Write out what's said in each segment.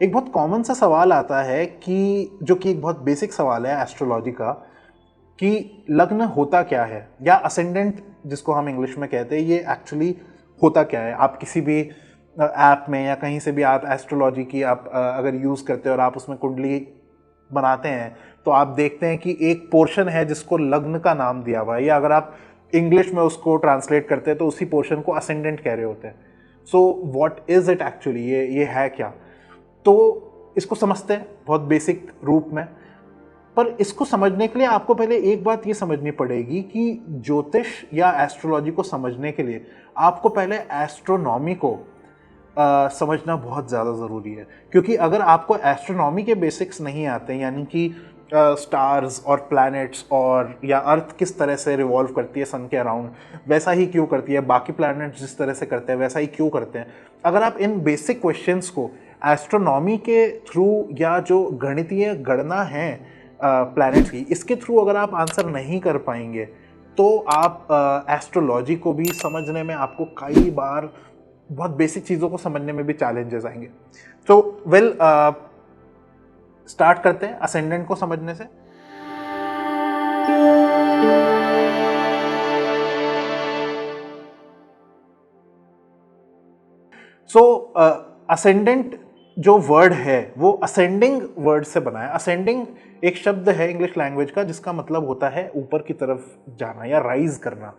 एक बहुत कॉमन सा सवाल आता है कि जो कि एक बहुत बेसिक सवाल है एस्ट्रोलॉजी का, कि लग्न होता क्या है या असेंडेंट जिसको हम इंग्लिश में कहते हैं, ये एक्चुअली होता क्या है। आप किसी भी ऐप में या कहीं से भी आप एस्ट्रोलॉजी की आप अगर यूज़ करते हो और आप उसमें कुंडली बनाते हैं तो आप देखते हैं कि एक पोर्शन है जिसको लग्न का नाम दिया हुआ है, या अगर आप इंग्लिश में उसको ट्रांसलेट करते हैं तो उसी पोर्शन को असेंडेंट कह रहे होते हैं। So what is it actually, ये है क्या। तो इसको समझते हैं बहुत बेसिक रूप में, पर इसको समझने के लिए आपको पहले एक बात ये समझनी पड़ेगी कि ज्योतिष या एस्ट्रोलॉजी को समझने के लिए आपको पहले एस्ट्रोनॉमी को समझना बहुत ज़्यादा ज़रूरी है। क्योंकि अगर आपको एस्ट्रोनॉमी के बेसिक्स नहीं आते, यानी कि स्टार्स और प्लैनेट्स और या अर्थ किस तरह से रिवॉल्व करती है सन के अराउंड, वैसा ही क्यों करती है, बाकी प्लैनेट्स जिस तरह से करते हैं वैसा ही क्यों करते हैं, अगर आप इन बेसिक क्वेश्चंस को एस्ट्रोनॉमी के थ्रू या जो गणितीय गणना है प्लैनेट्स की, इसके थ्रू अगर आप आंसर नहीं कर पाएंगे तो आप एस्ट्रोलॉजी को भी समझने में आपको कई बार बहुत बेसिक चीज़ों को समझने में भी चैलेंजेस आएंगे। तो स्टार्ट करते हैं असेंडेंट को समझने से। असेंडेंट जो वर्ड है वो असेंडिंग वर्ड से बना है। असेंडिंग एक शब्द है इंग्लिश लैंग्वेज का जिसका मतलब होता है ऊपर की तरफ जाना या राइज करना।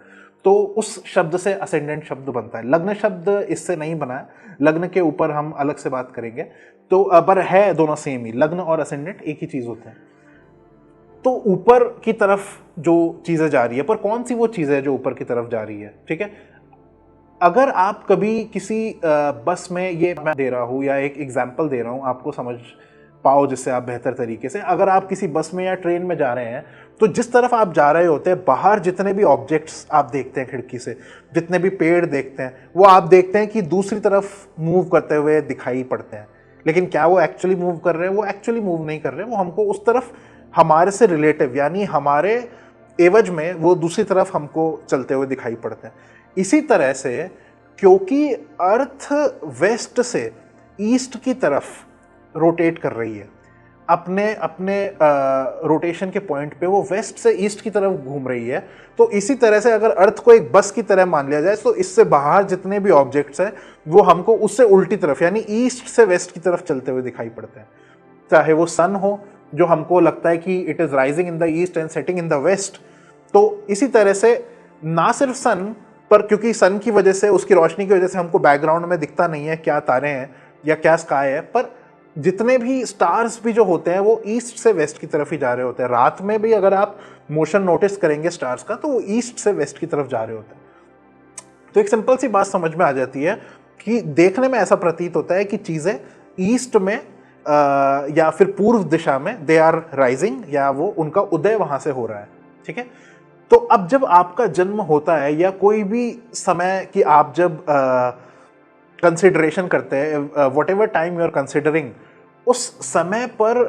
तो उस शब्द से असेंडेंट शब्द बनता है। लग्न शब्द इससे नहीं बना है, लग्न के ऊपर हम अलग से बात करेंगे। तो पर है दोनों सेम ही, लग्न और असेंडेंट एक ही चीज होते हैं। तो ऊपर की तरफ जो चीजें जा रही है, पर कौन सी वो चीज है जो ऊपर की तरफ जा रही है, ठीक है। अगर आप कभी किसी बस में, ये मैं दे रहा हूँ या एक एग्जाम्पल दे रहा हूँ आपको समझ पाओ जिससे आप बेहतर तरीके से, अगर आप किसी बस में या ट्रेन में जा रहे हैं तो जिस तरफ आप जा रहे होते हैं, बाहर जितने भी ऑब्जेक्ट्स आप देखते हैं खिड़की से, जितने भी पेड़ देखते हैं, वो आप देखते हैं कि दूसरी तरफ मूव करते हुए दिखाई पड़ते हैं। लेकिन क्या वो एक्चुअली मूव कर रहे हैं? वो एक्चुअली मूव नहीं कर रहे हैं, वो हमको उस तरफ हमारे से रिलेटिव यानी हमारे एवज में वो दूसरी तरफ हमको चलते हुए दिखाई पड़ते हैं। इसी तरह से क्योंकि अर्थ वेस्ट से ईस्ट की तरफ रोटेट कर रही है, अपने अपने रोटेशन के पॉइंट पे वो वेस्ट से ईस्ट की तरफ घूम रही है, तो इसी तरह से अगर अर्थ को एक बस की तरह मान लिया जाए तो इससे बाहर जितने भी ऑब्जेक्ट्स हैं वो हमको उससे उल्टी तरफ यानी ईस्ट से वेस्ट की तरफ चलते हुए दिखाई पड़ते हैं। चाहे वो सन हो जो हमको लगता है कि it is rising in the east and setting in the west, तो इसी तरह से ना सिर्फ सन पर, क्योंकि सन की वजह से, उसकी रोशनी की वजह से हमको बैकग्राउंड में दिखता नहीं है क्या तारे हैं या क्या स्काई है, पर जितने भी स्टार्स भी जो होते हैं वो ईस्ट से वेस्ट की तरफ ही जा रहे होते हैं। रात में भी अगर आप मोशन नोटिस करेंगे स्टार्स का तो वो ईस्ट से वेस्ट की तरफ जा रहे होते हैं। तो एक सिंपल सी बात समझ में आ जाती है कि देखने में ऐसा प्रतीत होता है कि चीजें ईस्ट में या फिर पूर्व दिशा में दे आर राइजिंग, या वो उनका उदय वहां से हो रहा है, ठीक है। तो अब जब आपका जन्म होता है या कोई भी समय की आप जब कंसिडरेशन करते हैं, whatever time you are considering, उस समय पर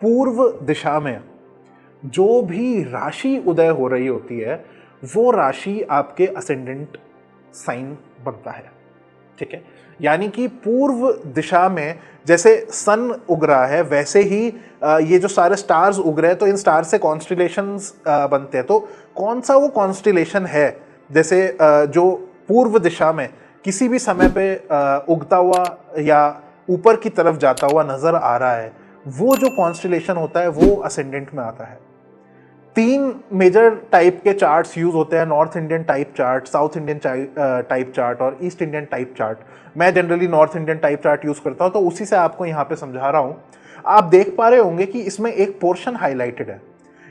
पूर्व दिशा में जो भी राशि उदय हो रही होती है वो राशि आपके असेंडेंट साइन बनता है, ठीक है। यानी कि पूर्व दिशा में जैसे सन उग रहा है वैसे ही ये जो सारे स्टार्स उग रहे हैं, तो इन स्टार से कॉन्स्टिलेशंस बनते हैं। तो कौन सा वो कॉन्स्टिलेशन है जैसे जो पूर्व दिशा में किसी भी समय पे उगता हुआ या ऊपर की तरफ जाता हुआ नजर आ रहा है, वो जो कॉन्स्टिलेशन होता है वो असेंडेंट में आता है। 3 मेजर टाइप के चार्ट्स यूज होते हैं, north Indian type chart, south Indian type chart और ईस्ट इंडियन टाइप चार्ट। मैं generally north Indian type chart use करता हूं, तो उसी से आपको यहां पे समझा रहा हूं। आप देख पा रहे होंगे कि इसमें एक पोर्शन हाईलाइटेड है।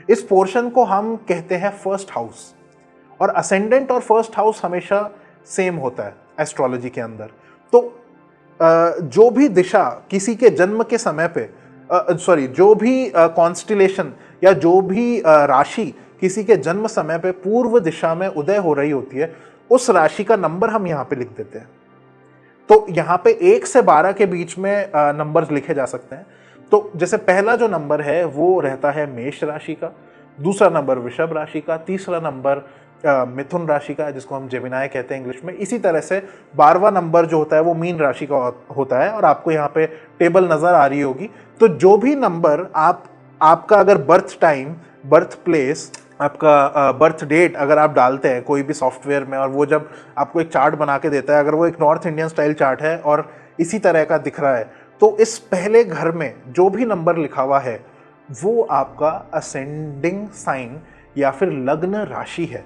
इस पोर्शन को हम कहते हैं फर्स्ट हाउस, और असेंडेंट और फर्स्ट हाउस हमेशा सेम होता है एस्ट्रोलॉजी के अंदर। तो जो भी दिशा किसी के जन्म के समय पे जो भी कॉन्स्टिलेशन या जो भी राशि किसी के जन्म समय पे पूर्व दिशा में उदय हो रही होती है, उस राशि का नंबर हम यहाँ पे लिख देते हैं। तो यहाँ पे 1 से 12 के बीच में नंबर्स लिखे जा सकते हैं। तो जैसे पहला जो नंबर है वो रहता है मेष राशि का, दूसरा नंबर वृषभ राशि का, तीसरा नंबर मिथुन राशि का है, जिसको हम जेमिनाई कहते हैं इंग्लिश में। इसी तरह से 12वां नंबर जो होता है वो मीन राशि का होता है, और आपको यहाँ पे टेबल नज़र आ रही होगी। तो जो भी नंबर आपका अगर बर्थ टाइम, बर्थ प्लेस, आपका बर्थ डेट अगर आप डालते हैं कोई भी सॉफ्टवेयर में, और वो जब आपको एक चार्ट बना के देता है, अगर वो एक नॉर्थ इंडियन स्टाइल चार्ट है और इसी तरह का दिख रहा है, तो इस पहले घर में जो भी नंबर लिखा हुआ है वो आपका असेंडिंग साइन या फिर लग्न राशि है।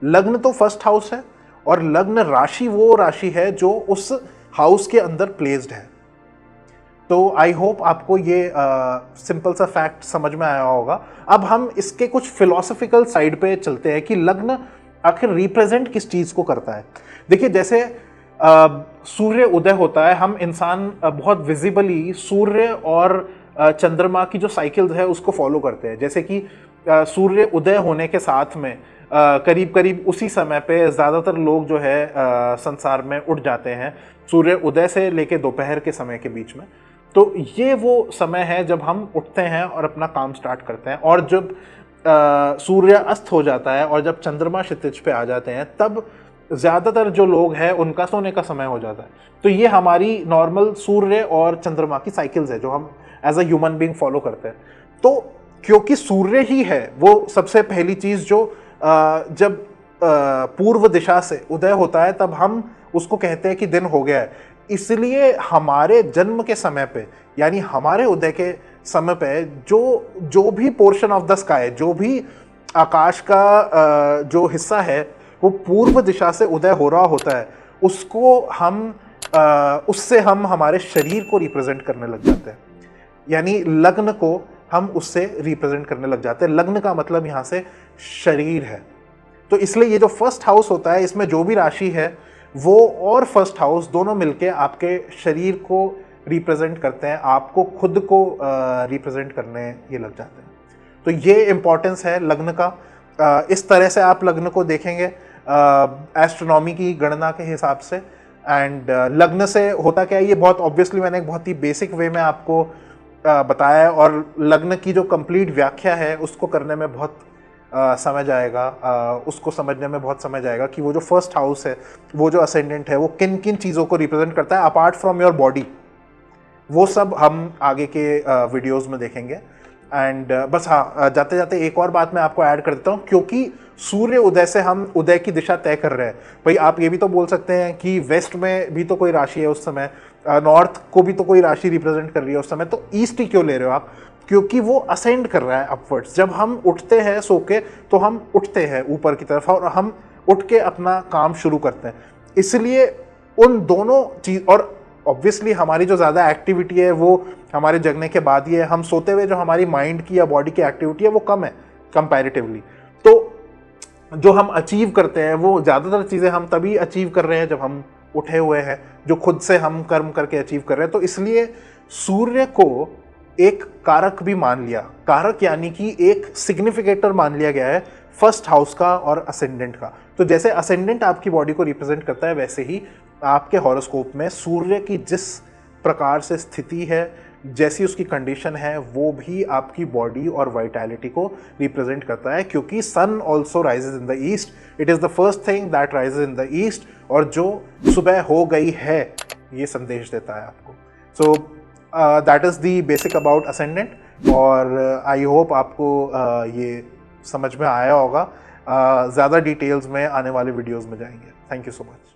लग्न तो फर्स्ट हाउस है, और लग्न राशि वो राशि है जो उस हाउस के अंदर प्लेस्ड है। तो आई होप आपको ये सिंपल सा फैक्ट समझ में आया होगा। अब हम इसके कुछ फिलोसफिकल साइड पे चलते हैं कि लग्न आखिर रिप्रेजेंट किस चीज़ को करता है। देखिए, जैसे सूर्य उदय होता है, हम इंसान बहुत विजिबली सूर्य और चंद्रमा की जो साइकिल्स है उसको फॉलो करते हैं। जैसे कि सूर्य उदय होने के साथ में करीब करीब उसी समय पे ज़्यादातर लोग जो है संसार में उठ जाते हैं, सूर्य उदय से लेके दोपहर के समय के बीच में। तो ये वो समय है जब हम उठते हैं और अपना काम स्टार्ट करते हैं, और जब सूर्य अस्त हो जाता है और जब चंद्रमा क्षितिज पे आ जाते हैं, तब ज़्यादातर जो लोग हैं उनका सोने का समय हो जाता है। तो ये हमारी नॉर्मल सूर्य और चंद्रमा की साइकिल्स है जो हम as a human being follow करते हैं। तो क्योंकि सूर्य ही है वो सबसे पहली चीज़ जो जब पूर्व दिशा से उदय होता है तब हम उसको कहते हैं कि दिन हो गया है। इसलिए हमारे जन्म के समय पे, यानी हमारे उदय के समय पे जो भी पोर्शन ऑफ द स्काई, जो भी आकाश का जो हिस्सा है वो पूर्व दिशा से उदय हो रहा होता है, उसको हम उससे हम हमारे शरीर को रिप्रेजेंट करने लग जाते हैं। यानी लग्न को हम उससे रिप्रेजेंट करने लग जाते हैं। लग्न का मतलब यहाँ से शरीर है। तो इसलिए ये जो फर्स्ट हाउस होता है, इसमें जो भी राशि है वो और फर्स्ट हाउस दोनों मिलके आपके शरीर को रिप्रेजेंट करते हैं, आपको खुद को रिप्रेजेंट करने ये लग जाते हैं। तो ये इम्पोर्टेंस है लग्न का। इस तरह से आप लग्न को देखेंगे एस्ट्रोनॉमी की गणना के हिसाब से। एंड लग्न से होता क्या है, ये बहुत ऑब्वियसली मैंने एक बहुत ही बेसिक वे में आपको बताया है, और लग्न की जो कंप्लीट व्याख्या है उसको करने में बहुत समय जाएगा, उसको समझने में बहुत समय जाएगा कि वो जो फर्स्ट हाउस है, वो जो असेंडेंट है, वो किन किन चीज़ों को रिप्रेजेंट करता है अपार्ट फ्रॉम योर बॉडी। वो सब हम आगे के वीडियोस में देखेंगे। एंड बस हाँ, जाते जाते एक और बात मैं आपको ऐड कर देता हूँ, क्योंकि सूर्य उदय से हम उदय की दिशा तय कर रहे हैं। भाई आप ये भी तो बोल सकते हैं कि वेस्ट में भी तो कोई राशि है उस समय, नॉर्थ को भी तो कोई राशि रिप्रेजेंट कर रही है उस समय, तो ईस्ट ही क्यों ले रहे हो आप? क्योंकि वो असेंड कर रहा है अपवर्ड्स। जब हम उठते हैं सो के, तो हम उठते हैं ऊपर की तरफ और हम उठ के अपना काम शुरू करते हैं। इसलिए उन दोनों चीज़, और ऑब्वियसली हमारी जो ज़्यादा एक्टिविटी है वो हमारे जगने के बाद ही है। हम सोते हुए जो हमारी माइंड की या बॉडी की एक्टिविटी है वो कम है कंपैरेटिवली। तो जो हम अचीव करते हैं वो ज़्यादातर चीज़ें हम तभी अचीव कर रहे हैं जब हम उठे हुए हैं, जो खुद से हम कर्म करके अचीव कर रहे हैं। तो इसलिए सूर्य को एक कारक भी मान लिया, कारक यानी कि एक सिग्निफिकेटर मान लिया गया है फर्स्ट हाउस का और असेंडेंट का। तो जैसे असेंडेंट आपकी बॉडी को रिप्रेजेंट करता है, वैसे ही आपके हॉरोस्कोप में सूर्य की जिस प्रकार से स्थिति है, जैसी उसकी कंडीशन है, वो भी आपकी बॉडी और वाइटैलिटी को रिप्रेजेंट करता है। क्योंकि sun also rises in the east, it is the first thing that rises in the east, और जो सुबह हो गई है ये संदेश देता है आपको। So that is the basic about ascendant. और आई होप आपको ये समझ में आया होगा। ज़्यादा डिटेल्स में आने वाले वीडियोज़ में जाएंगे। Thank you so much.